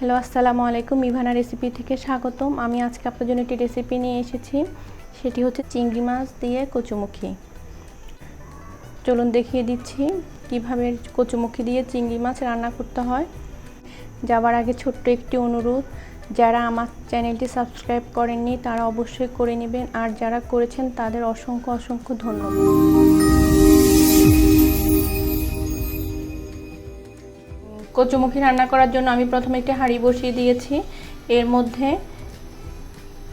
Hello আসসালামু আলাইকুম, Ivana recipe থেকে স্বাগতম। আমি আজকে আপনাদের জন্য একটি রেসিপি নিয়ে এসেছি, সেটি হচ্ছে চিংড়ি মাছ দিয়ে কচুমুখী। চলুন দেখিয়ে দিচ্ছি কিভাবে কচুমুখী দিয়ে চিংড়ি মাছ রান্না করতে হয়। যাওয়ার আগে ছোট্ট একটি অনুরোধ, যারা আমার চ্যানেলটি সাবস্ক্রাইব করেননি তারা অবশ্যই করে নেবেন, আর যারা করেছেন তাদের অসংখ্য অসংখ্য ধন্যবাদ। কচুমুখী রান্না করার জন্য আমি প্রথমে একটি হাঁড়ি বসিয়ে দিয়েছি। এর মধ্যে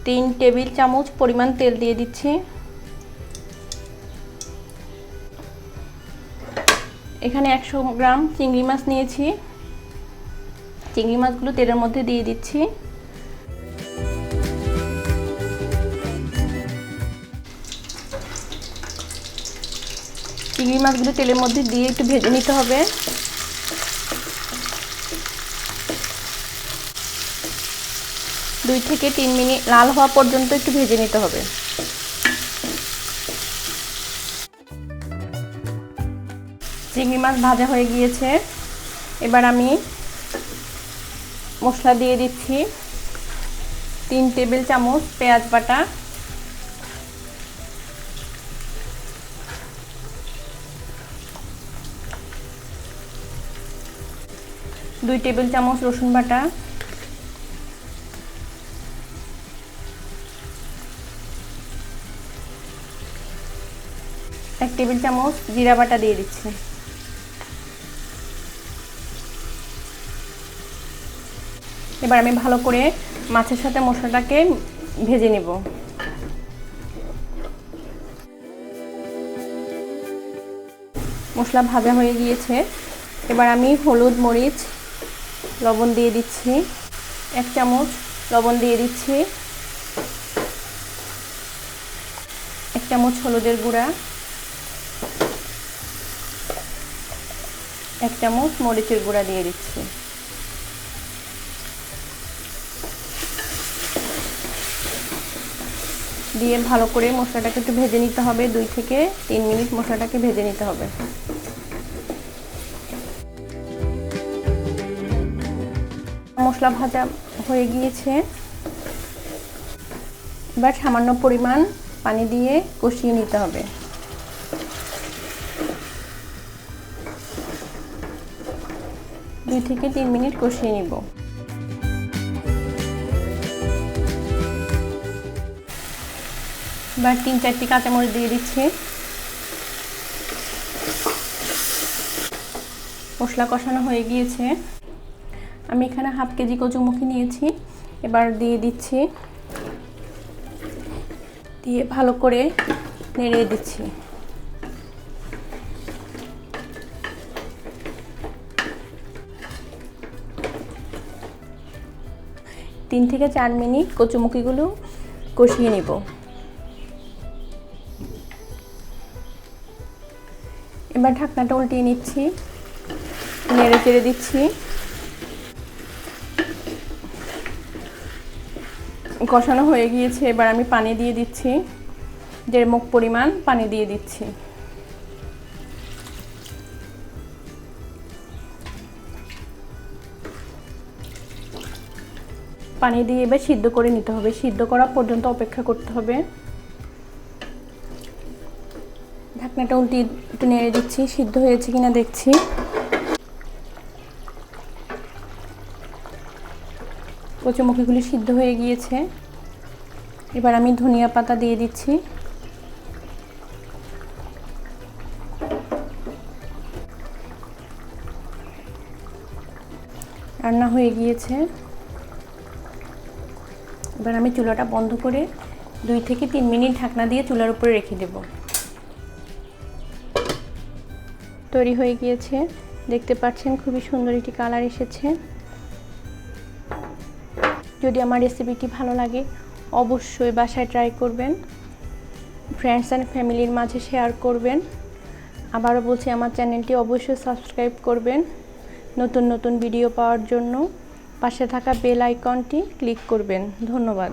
3 টেবিল চামচ পরিমাণ তেল দিয়ে দিচ্ছি। এখানে 100 গ্রাম চিংড়ি মাছ নিয়েছি। চিংড়ি মাছগুলো তেলের মধ্যে দিয়ে দিচ্ছি। চিংড়ি মাছগুলো তেলের মধ্যে দিয়ে একটু ভেজে নিতে হবে। দুই থেকে 3 মিনিট লাল হওয়া পর্যন্ত একটু ভেজে নিতে হবে। চিংড়ি মাছ ভাজা হয়ে গিয়েছে। এবার আমি মশলা দিয়ে দিচ্ছি। 3 টেবিল চামচ পেঁয়াজ বাটা, 2 টেবিল চামচ রসুন বাটা, 1 টেবিল চামচ জিরা বাটা দিয়ে দিচ্ছি। এবার আমি ভালো করে মাছের সাথে মশলাটাকে ভেজে নেব। মশলা ভাজা হয়ে গিয়েছে। এবার আমি হলুদ, মরিচ, লবণ দিয়ে দিচ্ছি। 1 চামচ লবণ দিয়ে দিচ্ছি। 1 চামচ হলুদের গুঁড়া, 1 চামচ মরিচের গুঁড়া দিয়ে দিচ্ছি। দিয়ে ভালো করে মশলাটাকে একটু ভেজে নিতে হবে। 2 থেকে 3 মিনিট মশলাটাকে ভেজে নিতে হবে। মশলা ভাজা হয়ে গিয়েছে। এবার সামান্য পরিমাণ পানি দিয়ে কষিয়ে নিতে হবে। দুই থেকে 3 মিনিট কষিয়ে নিব। এবার 3-4টি কাঁচামরিচ দিয়ে দিচ্ছি। মশলা কষানো হয়ে গিয়েছে। আমি এখানে হাফ কেজি কচুমুখী নিয়েছি। এবার দিয়ে দিচ্ছি। দিয়ে ভালো করে নেড়ে দিচ্ছি। তিন থেকে 4 মিনিট কচুমুখিগুলো কষিয়ে নেব। এবার ঢাকনাটা উল্টিয়ে নিচ্ছি, নেড়ে চেড়ে দিচ্ছি। কষানো হয়ে গিয়েছে। এবার আমি পানি দিয়ে দিচ্ছি। 1.5 মগ পরিমাণ পানি দিয়ে দিচ্ছি। পানি দিয়ে এবার সিদ্ধ করে নিতে হবে। সিদ্ধ করা পর্যন্ত অপেক্ষা করতে হবে। ঢাকনাটা উল্টিয়ে একটু নেড়ে দিচ্ছি, সিদ্ধ হয়েছে কিনা দেখছি। কচুমুখিগুলি সিদ্ধ হয়ে গিয়েছে। এবার আমি ধনিয়া পাতা দিয়ে দিচ্ছি। রান্না হয়ে গিয়েছে। এবার আমি চুলাটা বন্ধ করে 2 থেকে 3 মিনিট ঢাকনা দিয়ে চুলার উপরে রেখে দেব। তৈরি হয়ে গিয়েছে। দেখতে পাচ্ছেন খুবই সুন্দর একটি কালার এসেছে। যদি আমার রেসিপিটি ভালো লাগে অবশ্যই বাসায় ট্রাই করবেন, ফ্রেন্ডস অ্যান্ড ফ্যামিলির মাঝে শেয়ার করবেন। আবারও বলছি, আমার চ্যানেলটি অবশ্যই সাবস্ক্রাইব করবেন নতুন নতুন ভিডিও পাওয়ার জন্য। পাশে থাকা বেল আইকনটি ক্লিক করবেন। ধন্যবাদ।